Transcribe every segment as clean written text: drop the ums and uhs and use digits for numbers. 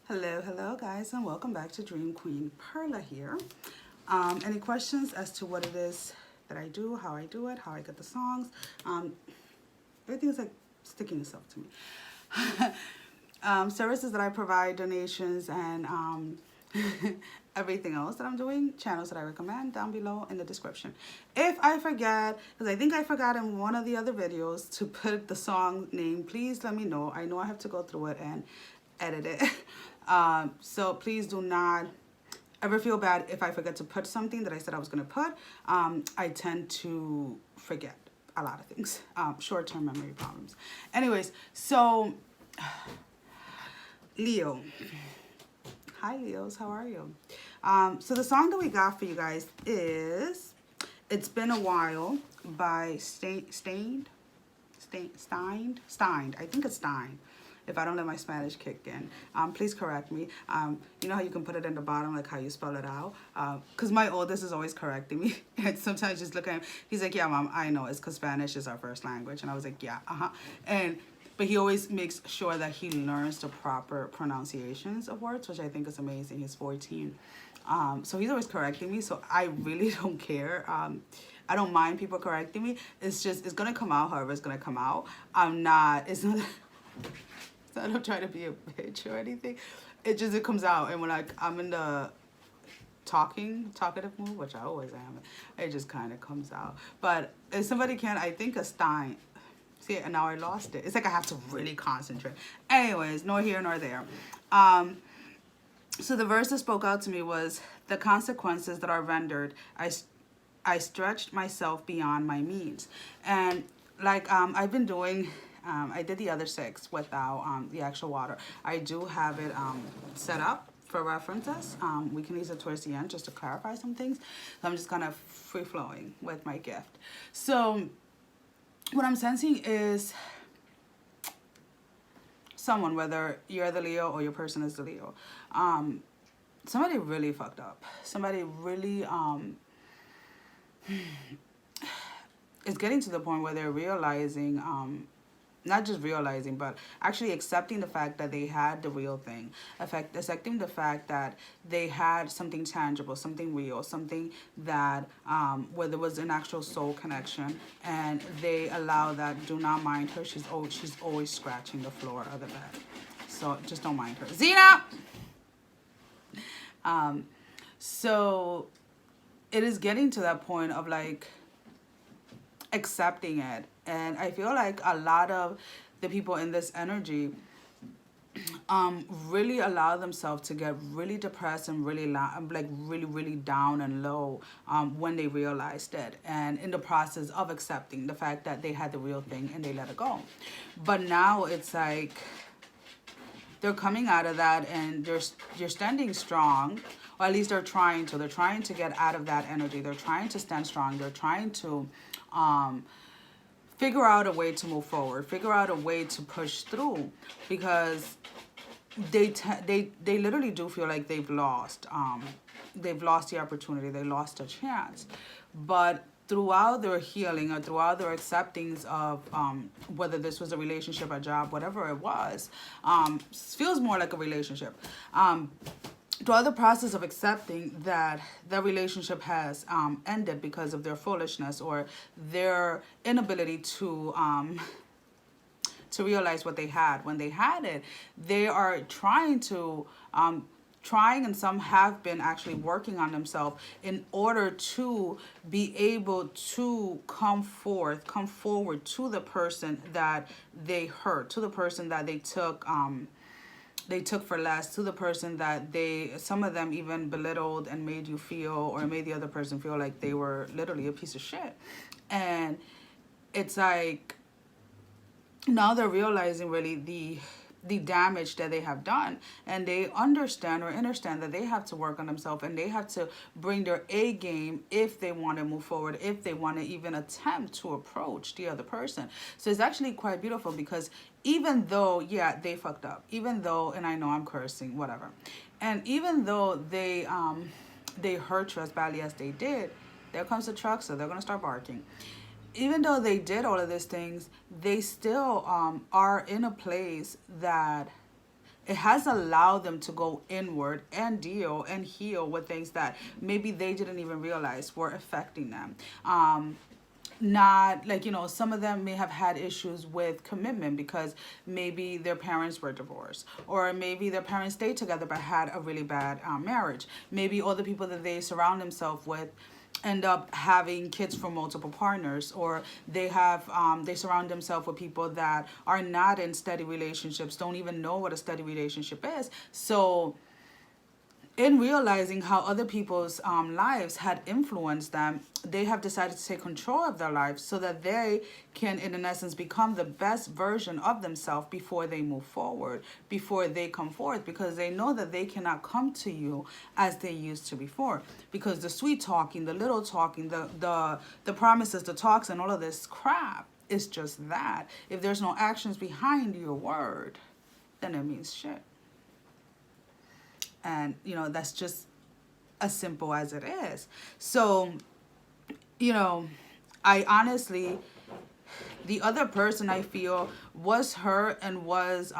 Hello guys, and welcome back to Dream Queen Perla here. Any questions as to what it is that I do, how I do it, how I get the songs? Everything's like sticking itself to me. Services that I provide, donations, and everything else that I'm doing, channels that I recommend down below in the description. If I forget, because I think I forgot in one of the other videos to put the song name, please let me know. I know I have to go through it and edit it. So please do not ever feel bad if I forget to put something that I said I was going to put. I tend to forget a lot of things, short-term memory problems. Anyways, so Leo. Hi Leos, how are you? So the song that we got for you guys is It's Been a While by Stein. I think it's Stein. If I don't let my Spanish kick in, please correct me. You know how you can put it in the bottom, like how you spell it out? Because my oldest is always correcting me. And sometimes just look at him. He's like, yeah, Mom, I know. It's because Spanish is our first language. And I was like, yeah, But he always makes sure that he learns the proper pronunciations of words, which I think is amazing. He's 14. So he's always correcting me. So I really don't care. I don't mind people correcting me. It's just, it's going to come out however it's going to come out. It's not... I don't try to be a bitch or anything. It comes out, and when I'm in the talkative mood, which I always am, it just kind of comes out. But if somebody can, I think a Stein. See, and now I lost it. It's like I have to really concentrate. Anyways, nor here nor there. So the verse that spoke out to me was, the consequences that are rendered, I stretched myself beyond my means. And like I've been doing... I did the other 6 without the actual water. I do have it set up for references. We can use it towards the end just to clarify some things. So I'm just kind of free-flowing with my gift. So what I'm sensing is someone, whether you're the Leo or your person is the Leo, somebody really fucked up. Somebody really is getting to the point where they're realizing... not just realizing, but actually accepting the fact that they had the real thing. Accepting the fact that they had something tangible, something real, something that, where there was an actual soul connection, and they allow that. Do not mind her. She's always scratching the floor of the bed. So just don't mind her. Zena! So it is getting to that point of like accepting it. And I feel like a lot of the people in this energy really allow themselves to get really depressed and really really down and low when they realized it, and in the process of accepting the fact that they had the real thing and they let it go. But now it's like they're coming out of that, and you're standing strong, or at least they're trying to get out of that energy. They're trying to stand strong. They're trying to figure out a way to move forward, figure out a way to push through, because they literally do feel like they've lost the opportunity, they lost a chance. But throughout their healing, or throughout their acceptance of whether this was a relationship, a job, whatever it was, feels more like a relationship. Throughout the process of accepting that the relationship has ended because of their foolishness or their inability to realize what they had when they had it, they are trying, and some have been actually working on themselves in order to be able to come forward to the person that they hurt, to the person that they took for less, to the person that some of them even belittled and made you feel, or made the other person feel like they were literally a piece of shit. And it's like, now they're realizing really the damage that they have done, and they understand that they have to work on themselves, and they have to bring their A game if they want to move forward, if they want to even attempt to approach the other person. So it's actually quite beautiful, because even though, yeah, they fucked up, even though, and I know I'm cursing, whatever, and even though they hurt you as badly as they did, there comes the truck, so they're going to start barking. Even though they did all of these things, they still are in a place that it has allowed them to go inward and deal and heal with things that maybe they didn't even realize were affecting them. Not like, some of them may have had issues with commitment because maybe their parents were divorced, or maybe their parents stayed together but had a really bad marriage. Maybe all the people that they surround themselves with end up having kids from multiple partners, or they surround themselves with people that are not in steady relationships, don't even know what a steady relationship is. So in realizing how other people's lives had influenced them, they have decided to take control of their lives so that they can, in essence, become the best version of themselves before they move forward, before they come forth, because they know that they cannot come to you as they used to before. Because the sweet talking, the little talking, the promises, the talks, and all of this crap is just that. If there's no actions behind your word, then it means shit. And, that's just as simple as it is. So, I honestly, the other person I feel was hurt and was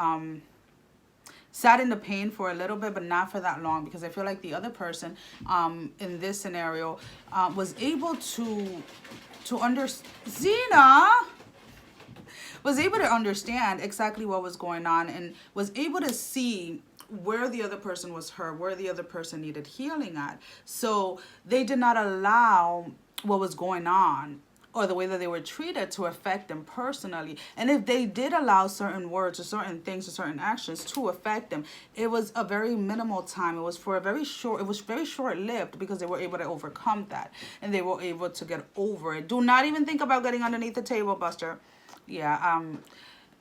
sat in the pain for a little bit, but not for that long, because I feel like the other person in this scenario was able to was able to understand exactly what was going on, and was able to see where the other person was hurt, where the other person needed healing at. So they did not allow what was going on or the way that they were treated to affect them personally. And if they did allow certain words or certain things or certain actions to affect them, it was a very minimal time. It was very short-lived, because they were able to overcome that and they were able to get over it. Do not even think about getting underneath the table, Buster. Yeah,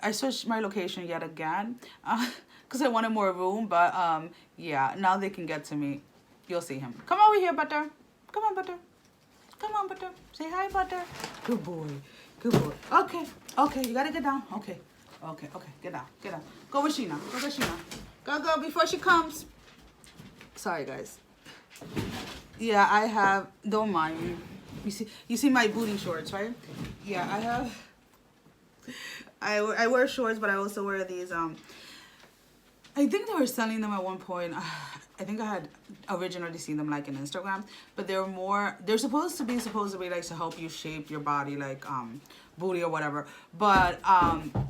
I switched my location yet again because I wanted more room, but yeah, now they can get to me. You'll see him. Come over here, Butter. Come on, Butter. Come on, Butter. Say hi, Butter. Good boy. Good boy. Okay, you gotta get down. Okay, get down. Go with Sheena. Go before she comes. Sorry, guys. Yeah, I have, don't mind me. You see my booty shorts, right? Yeah, I wear shorts, but I also wear these, I think they were selling them at one point. I think I had originally seen them like in Instagram, but they're supposed to be like to help you shape your body, like booty or whatever. But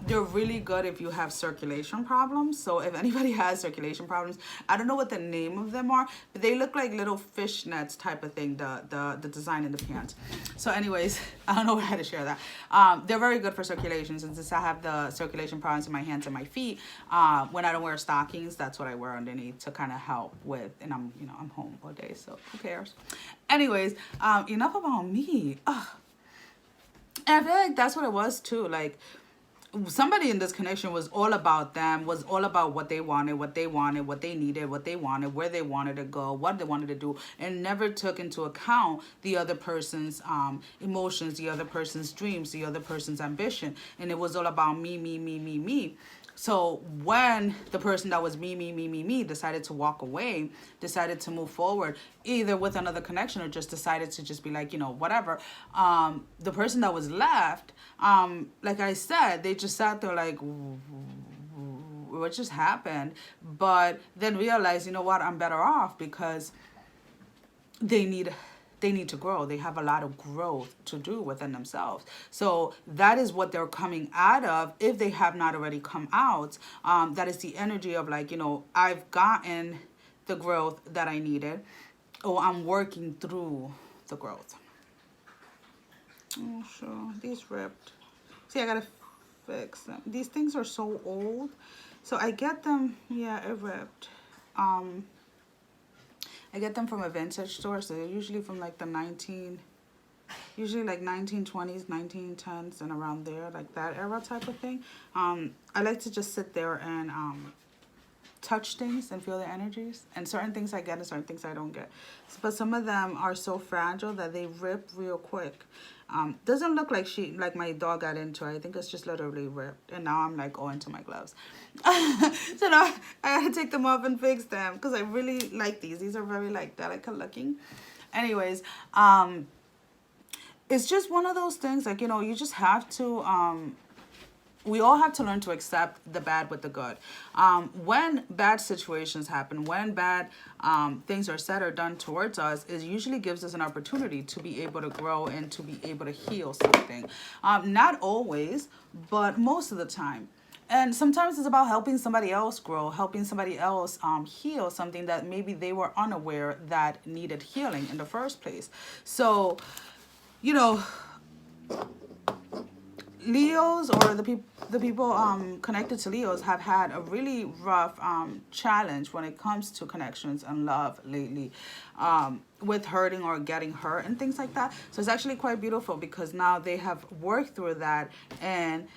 they're really good if you have circulation problems. So if anybody has circulation problems, I don't know what the name of them are, but they look like little fishnets type of thing, the design in the pants. So anyways, I don't know how to share that. They're very good for circulation, since I have the circulation problems in my hands and my feet. When I don't wear stockings, that's what I wear underneath to kind of help with, and I'm home all day, so who cares? Anyways, enough about me. Ugh. And I feel like that's what it was too. Like, somebody in this connection was all about them, was all about what they wanted, what they needed, what they wanted, where they wanted to go, what they wanted to do, and never took into account the other person's emotions, the other person's dreams, the other person's ambition. And it was all about me. So when the person that was me decided to walk away, decided to move forward, either with another connection or just decided to just be like, whatever, the person that was left, like I said, they just sat there like, what just happened? But then realized, you know what, I'm better off, because they need to grow. They have a lot of growth to do within themselves. So that is what they're coming out of, if they have not already come out. That is the energy of like, I've gotten the growth that I needed, or I'm working through the growth. Oh, sure. These ripped. See, I gotta fix them. These things are so old. So I get them, yeah, it ripped. I get them from a vintage store, so they're usually from like usually like 1920s, 1910s, and around there, like that era type of thing. I like to just sit there and touch things and feel the energies. And certain things I get and certain things I don't get. But some of them are so fragile that they rip real quick. Doesn't look like my dog got into it. I think it's just literally ripped. And now I'm like going to my gloves. So now I gotta take them off and fix them, because I really like these. These are very like delicate looking. Anyways, it's just one of those things, like, you just have to we all have to learn to accept the bad with the good. When bad situations happen, when bad things are said or done towards us, it usually gives us an opportunity to be able to grow and to be able to heal something. Not always, but most of the time. And sometimes it's about helping somebody else grow, helping somebody else heal something that maybe they were unaware that needed healing in the first place. So, you know, Leos, or the people connected to Leos, have had a really rough challenge when it comes to connections and love lately, with hurting or getting hurt and things like that. So it's actually quite beautiful, because now they have worked through that, and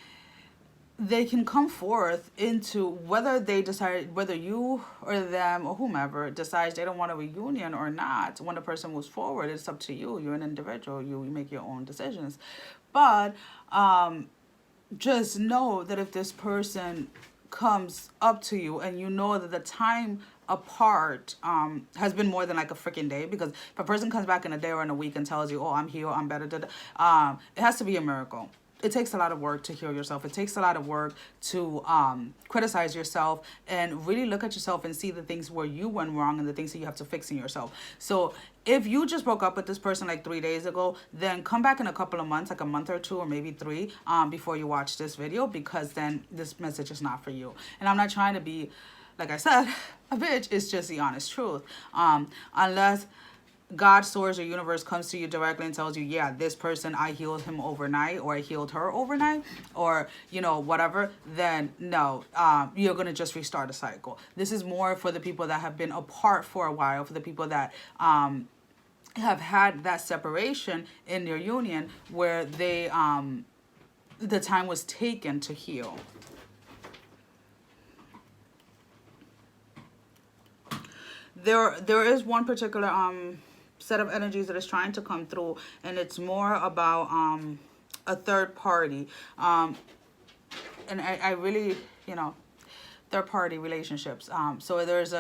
they can come forth into whether they decide, whether you or them or whomever decides they don't want a reunion or not. When the person moves forward, it's up to you. You're an individual. You make your own decisions. But just know that if this person comes up to you and you know that the time apart has been more than like a freaking day, because if a person comes back in a day or in a week and tells you, oh, I'm healed, I'm better, it has to be a miracle. It takes a lot of work to heal yourself. It takes a lot of work to criticize yourself and really look at yourself and see the things where you went wrong and the things that you have to fix in yourself. So if you just broke up with this person like 3 days ago, then come back in a couple of months, like a month or two or maybe 3, before you watch this video, because then this message is not for you. And I'm not trying to be, like I said, a bitch. It's just the honest truth. Unless God, source, or universe comes to you directly and tells you, yeah, this person, I healed him overnight, or I healed her overnight, or, you know, whatever, then no, you're going to just restart a cycle. This is more for the people that have been apart for a while, for the people that have had that separation in their union where they, the time was taken to heal. There is one particular set of energies that is trying to come through, and it's more about a third party, and I really, you know, third party relationships. So there's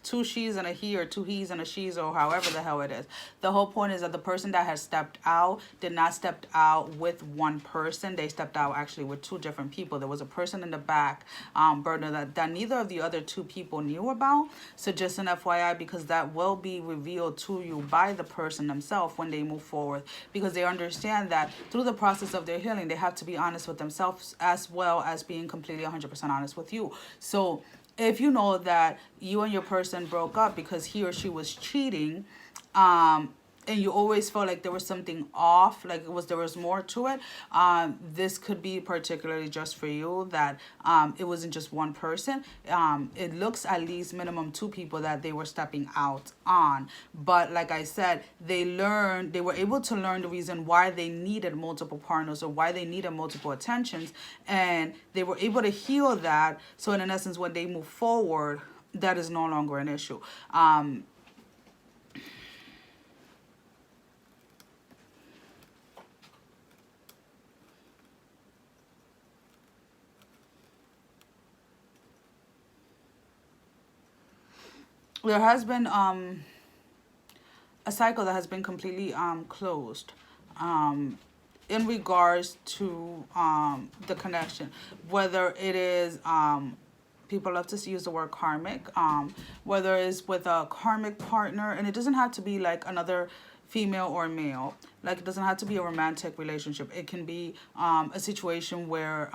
two she's and a he, or two he's and a she's, or however the hell it is. The whole point is that the person that has stepped out did not step out with one person. They stepped out actually with 2 different people. There was a person in the back burner that neither of the other 2 people knew about. So just an FYI, because that will be revealed to you by the person themselves when they move forward, because they understand that through the process of their healing, they have to be honest with themselves as well as being completely 100% honest with you. So if you know that you and your person broke up because he or she was cheating, and you always felt like there was something off, like there was more to it, this could be particularly just for you, that it wasn't just one person. It looks at least minimum 2 people that they were stepping out on. But like I said, they were able to learn the reason why they needed multiple partners, or why they needed multiple attentions, and they were able to heal that. So in essence, when they move forward, that is no longer an issue. There has been a cycle that has been completely closed in regards to the connection, whether it is people love to use the word karmic, whether it's with a karmic partner, and it doesn't have to be like another female or male. Like, it doesn't have to be a romantic relationship. It can be a situation where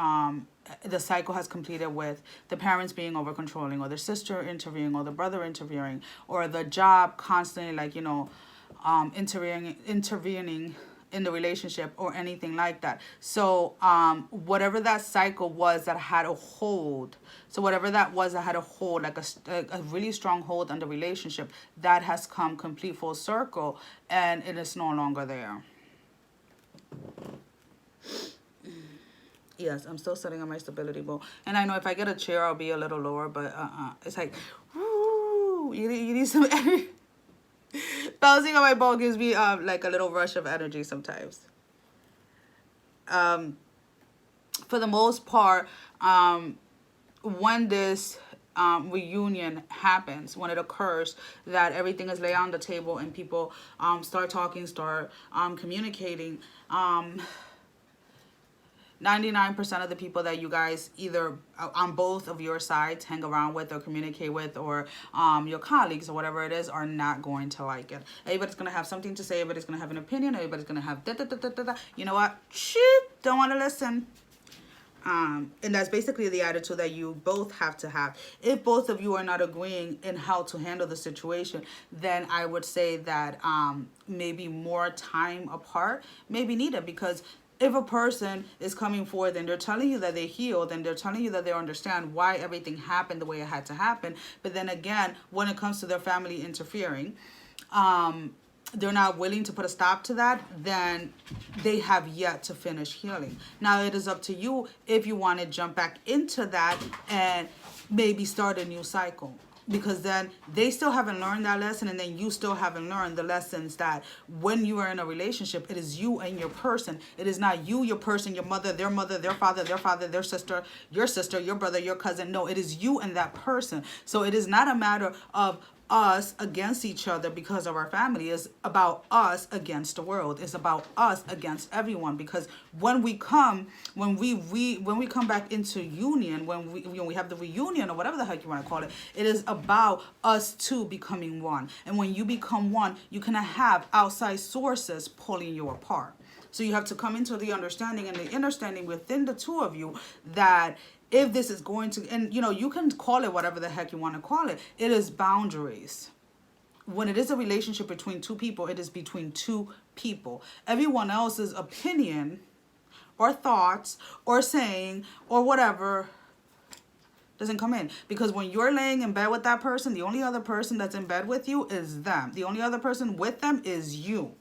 the cycle has completed with the parents being over controlling, or the sister interviewing, or the brother interviewing, or the job constantly, like, you know, intervening in the relationship, or anything like that. So whatever that cycle was that had a hold, so whatever that was that had a hold, like a really strong hold on the relationship, that has come complete full circle, and it is no longer there. Yes, I'm still sitting on my stability ball. And I know if I get a chair, I'll be a little lower, but it's like, woo, you need some energy. Bouncing on my ball gives me like a little rush of energy sometimes. For the most part, when this reunion happens, when it occurs, that everything is laid on the table and people start talking, start communicating, 99% of the people that you guys either on both of your sides hang around with or communicate with, or your colleagues or whatever it is, are not going to like it. Everybody's going to have something to say. Everybody's going to have an opinion. Everybody's going to have da-da-da-da-da-da. You know what? Shoot, don't want to listen. And that's basically the attitude that you both have to have. If both of you are not agreeing in how to handle the situation, then I would say that maybe more time apart may be needed. Because if a person is coming forward and they're telling you that they healed, and they're telling you that they understand why everything happened the way it had to happen, but then again, when it comes to their family interfering, they're not willing to put a stop to that, then they have yet to finish healing. Now, it is up to you if you want to jump back into that and maybe start a new cycle. Because then they still haven't learned that lesson, and then you still haven't learned the lessons that when you are in a relationship, it is you and your person. It is not you, your person, your mother, their father, their sister, your brother, your cousin. No, it is you and that person. So it is not a matter of us against each other because of our family. Is about us against the world. It's about us against everyone. Because when we come back into union, when we have the reunion or whatever the heck you want to call it, it is about us two becoming one. And when you become one, you cannot have outside sources pulling you apart. So you have to come into the understanding and the understanding within the two of you that if this is going to, and you can call it whatever the heck you want to call it, it is boundaries. When it is a relationship between two people, it is between two people. Everyone else's opinion or thoughts or saying or whatever doesn't come in. Because when you're laying in bed with that person, the only other person that's in bed with you is them. The only other person with them is you.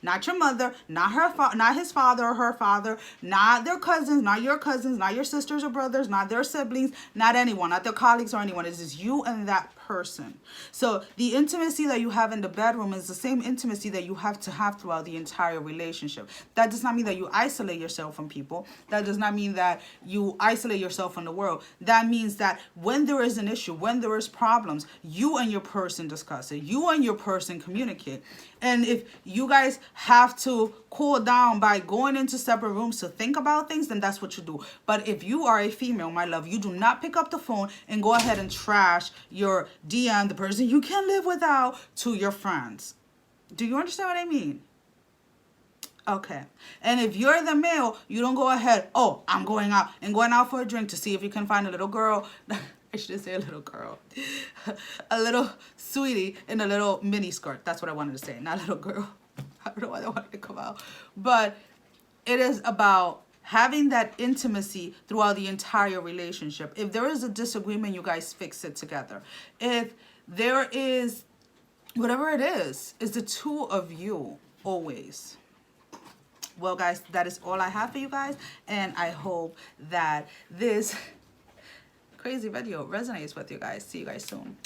Not your mother, not not his father or her father, not their cousins, not your sisters or brothers, not their siblings, not anyone, not their colleagues or anyone. It is you and that person. So the intimacy that you have in the bedroom is the same intimacy that you have to have throughout the entire relationship. That does not mean that you isolate yourself from people. That does not mean that you isolate yourself from the world. That means that when there is an issue, when there is problems, you and your person discuss it. You and your person communicate. And if you guys have to cool down by going into separate rooms to think about things, then that's what you do. But if you are a female, my love, you do not pick up the phone and go ahead and trash your DM, the person you can't live without, to your friends. Do you understand what I mean? Okay. And if you're the male, you don't go ahead, oh, I'm going out for a drink to see if you can find a little girl. I should say a little girl. A little sweetie in a little mini skirt. That's what I wanted to say, not a little girl. I don't know why I wanted to come out. But it is about having that intimacy throughout the entire relationship. If there is a disagreement, you guys fix it together. If there is, whatever it is the two of you always. Well, guys, that is all I have for you guys. And I hope that this crazy video resonates with you guys. See you guys soon.